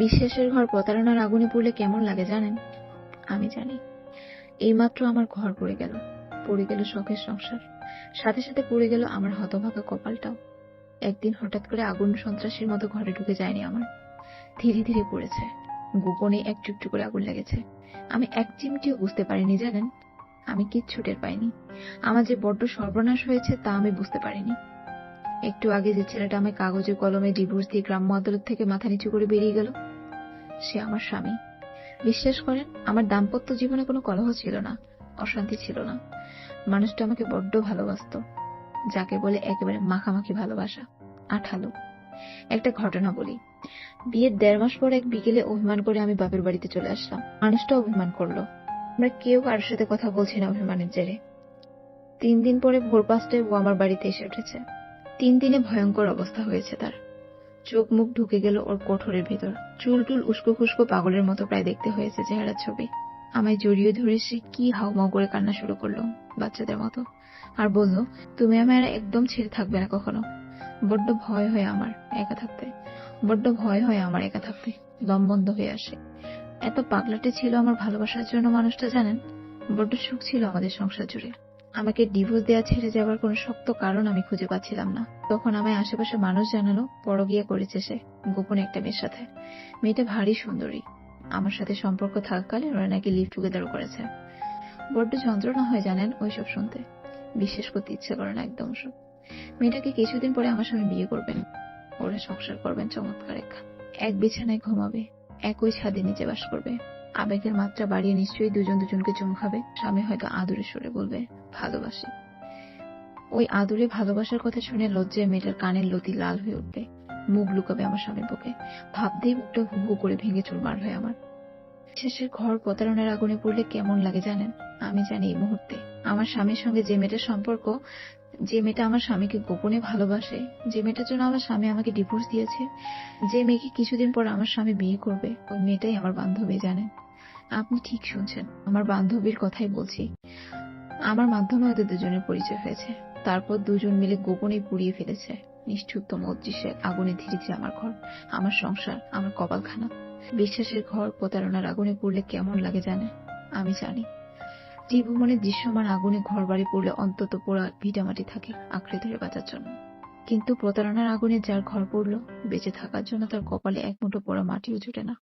বিশ্বাসের ঘর প্রতারণার আগুনে পুড়লে কেমন লাগে জানেন? আমি জানি। এইমাত্র আমার ঘর পড়ে গেল শখের সংসার, সাথে সাথে পড়ে গেল আমার হতভাগা কপালটাও। একদিন হঠাৎ করে আগুন সন্ত্রাসীর মতো ঘরে ঢুকে যায়নি আমার, ধীরে ধীরে পড়েছে। গোপনে একটু একটু করে আগুন লেগেছে। আমি এক চিমটিও বুঝতে পারিনি জানেন। আমি কিচ্ছু টের পাইনি। আমার যে বড্ড সর্বনাশ হয়েছে তা আমি বুঝতে পারিনি। একটু আগে যে ছেলেটা আমায় কাগজে কলমে ডিভোর্স দিয়ে গ্রাম্য আদালত থেকে মাথা নিচু করে বেরিয়ে গেল, সে আমার স্বামী। বিশ্বাস করেন, আমার দাম্পত্য জীবনে কোনো কলহ ছিল না, অশান্তি ছিল না। মানুষটা আমাকে বড্ড ভালোবাসতো, যাকে বলে একেবারে মাখামাখি ভালোবাসা, আঠালো। একটা ঘটনা বলি। বিয়ের ১.৫ মাস পর এক বিকেলে অভিমান করে আমি বাপের বাড়িতে চলে আসলাম। মানুষটা অভিমান করলো। আমরা কেউ কারোর সাথে কথা বলছি না অভিমানের জেরে। ৩ দিন পরে ভোর ৫টায় ও আমার বাড়িতে এসে উঠেছে। ৩ দিনে ভয়ঙ্কর অবস্থা হয়েছে তার। চোখ মুখ ঢুকে গেল ওর কোঠরের ভিতর। চুল টুল উস্কো খুস্কো পাগলের মতো প্রায় দেখতে হয়েছে চেহারার ছবি। আমায় জড়িয়ে ধরে সে কি হাউমাউ করে কান্না শুরু করলো বাচ্চাদের মতো, আর বলল, তুমি আমার একদম ছেড়ে থাকবে না কখনো। বড্ড ভয় হয় আমার একা থাকতে। দম বন্ধ হয়ে আসে। এত পাগলাটে ছিল আমার ভালোবাসার জন্য মানুষটা জানেন। বড্ড সুখ ছিল আমাদের সংসার জুড়ে। আমাকে ডিভোর্স দেওয়া ছেড়ে যাবার কোনো শক্ত কারণ আমি খুঁজে পাচ্ছিলাম না। তখন আমায় আশেপাশে মানুষ জানালো পরকীয়া করেছে সে গোপনে একটা মেয়ের সাথে। মেয়েটা ভারী সুন্দরী। আমার সাথে সম্পর্ক থাকাকালে ওরা নাকি লিভ টুগেদারও করেছে। বড্ড যন্ত্রণা হয় জানেন ওইসব শুনতে। বিশ্বাস করতে ইচ্ছে করে না একদম সব। মেয়েটাকে কিছুদিন পরে আমার স্বামী বিয়ে করবেন। ওরা সংসার করবেন চমৎকার এক বিছানায় ঘুমাবে, একই ছাদে নিচে বাস করবে। আবেগের মাত্রা বাড়িয়ে নিশ্চয়ই দুজন দুজনকে চুমু খাবে। স্বামী হয়তো আদুরে সরে বলবে, ভালোবাসি। ওই আদুরে ভালোবাসার কথা শুনে লজ্জায় মেয়েটার কানের লতি লাল হয়ে উঠবে। মুখ লুকাবে আমার স্বামীর বুকে। ভাবতেই মুখটা হু হু করে ভেঙে চুরমার হয় আমার। শেষের ঘর প্রতারণার আগুনে পড়লে কেমন লাগে জানেন? আমি জানি এই মুহূর্তে আমার স্বামীর সঙ্গে যে মেয়েটার সম্পর্ক, যে মেয়েটা আমার স্বামীকে গোপনে ভালোবাসে, যে মেয়েটার জন্য আমার স্বামী আমাকে ডিভোর্স দিয়েছে, যে মেয়েকে কিছুদিন পর আমার স্বামী বিয়ে করবে, ওই মেয়েটাই আমার বান্ধবী জানেন। আপনি ঠিক শুনছেন, আমার বান্ধবীর কথাই বলছি। আমার মাধ্যমে ওদের দুজনের পরিচয় হয়েছে। তারপর দুজন মিলে গোপনে পুড়িয়ে ফেলেছে নিষ্ঠুরতম অদৃশ্যে আগুনে ধীরে ধীরে আমার ঘর, আমার সংসার, আমার কপালখানা। বিশ্বাসের ঘর প্রতারণার আগুনে পুড়লে কেমন লাগে জানে? আমি জানি। ত্রিভুবনের দৃশ্যমান আগুনে ঘর বাড়ি পড়লে অন্তত পোড়া ভিটামাটি থাকে আঁকড়ে ধরে বাঁচার জন্য। কিন্তু প্রতারণার আগুনে যার ঘর পড়লো, বেঁচে থাকার জন্য তার কপালে এক মুঠো পোড়া মাটিও জুটে না।